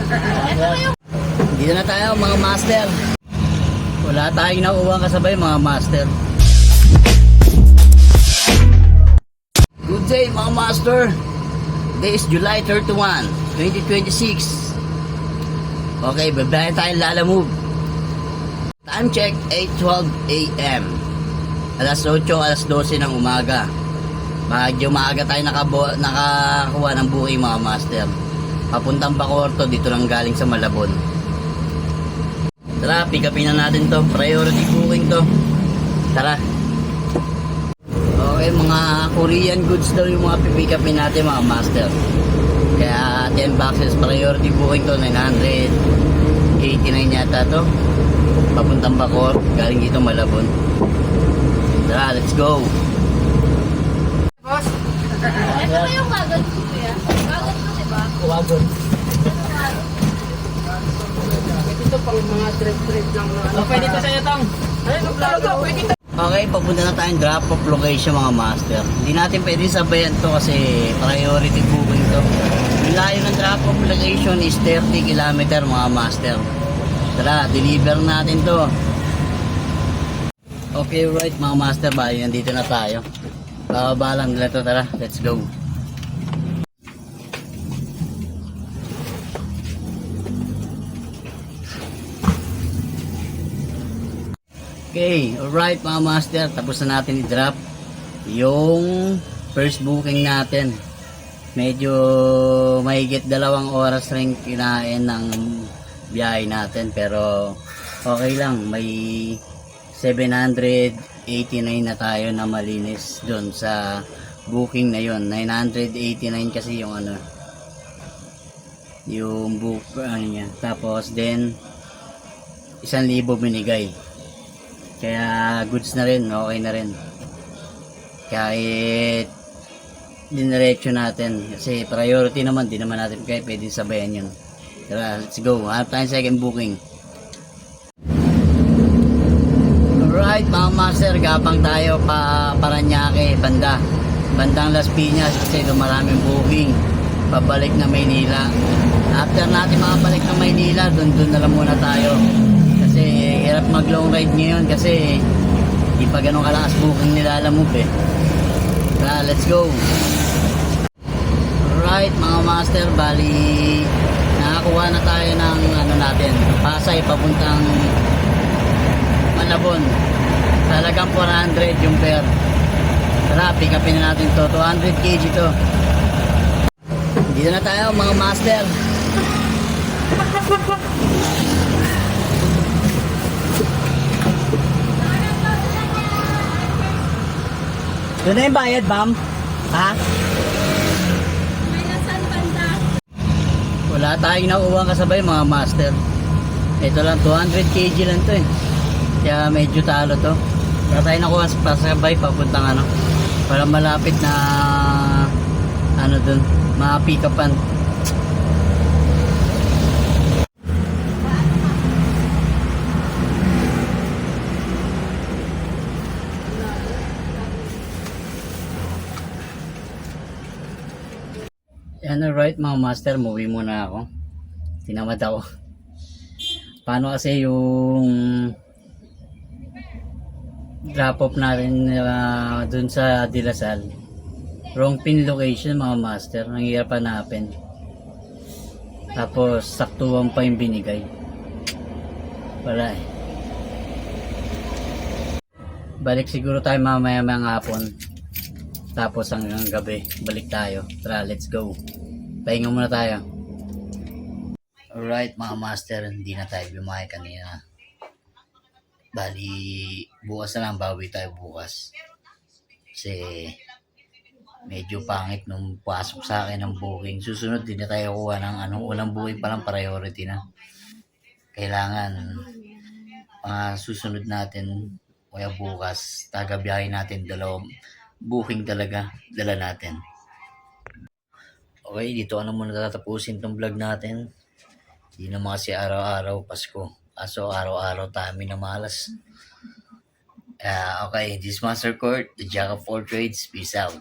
Dito na tayo mga master. Wala tayong nakuha kasabay mga master. Good day mga master. Today is July 31, 2026. Okay, babayan tayo Lalamove. Time check 8:12 AM. Alas 8, alas 12 ng umaga. Medyo maaga tayo nakakuha ng booking mga master. Papuntang Bacoorto, dito lang galing sa Malabon. Tara, pick upin na natin to. Priority booking to. Tara. Okay, mga Korean goods daw yung mga pick upin natin mga master. Kaya 10 boxes priority booking to. 989 yata to. Papuntang Bacoor, galing dito Malabon. Tara, let's go. Boss, ito ba yung wagon ko kuya? Wagon ko diba? Wagon. Ito pang mga trip lang na ano. Pwede to sa itong. Ay, talaga, pwede to. Okay, papunta na tayong drop-off location mga master. Hindi natin pwede sabayan to kasi priority booking to. Yung layo ng drop-off location is 30 km mga master. Tara, deliver natin to. Okay, right mga master, bali nandito na tayo. Bababa lang nila to, tara, let's go. Okay, alright mga master, tapos na natin i-drop yung first booking natin. Medyo mahigit 2 oras rin kinain ng biyahe natin, pero okay lang, may 789 na tayo na malinis doon sa booking na yon. 989 kasi yung ano, yung book ano niya. Tapos then 1,000 binigay. Kaya goods na rin, okay na rin. Kahit diniretso natin kasi priority naman, di naman natin kaya pwedeng sabayan yun. Tara, let's go. Hanap tayong second booking. Alright mga master, gapang tayo pa Paranaque, bandang Las Piñas kasi doon maraming booking pabalik na Maynila. After natin makabalik na Maynila, doon na lang muna tayo kasi hirap mag long ride ngayon kasi di pa ganun kalakas booking nila Lalamove eh. Tara, let's go. Alright mga master, bali nakakuha na tayo ng ano natin, Pasay papuntang Malabon. Talagang 400 yung pair. Tara, pick upin na natin to. 200 kg to. Dito na tayo mga master. Doon na yung bayad, ma'am? Ha? May nasan banda? Wala tayong nakuha kasabay mga master. Ito lang, 200 kg lang to eh. Kaya medyo talo to. Kaya tayo nakuha sa pasabay papuntang ano, para malapit na ano dun, mga pick upan. Yan, alright mga master, movie muna ako. Tinamad ako. Paano kasi yung drop off natin dun sa Dilasal, wrong pin location mga master, nangyayari hanapin. Tapos saktuhan pa yung binigay. Wala eh. Balik siguro tayo mamaya mga hapon. Tapos hanggang gabi balik tayo. Tara, let's go. Pahinga muna tayo. Alright mga master, hindi na tayo bumahay kanina. Bali, bukas na lang, bawi tayo bukas. Kasi medyo pangit nung pasok sa akin ng booking. Susunod din na tayo kuha ng anong unang booking pa lang, priority na. Kailangan susunod natin kaya bukas, tagabiyahin natin, 2 booking talaga, dala natin. Okay, dito ano muna tatapusin tong vlog natin. Hindi naman kasi araw-araw Pasko. Aso araw-araw tayo minamalas. Okay, this Master Court, the Jack of all trades. Peace out.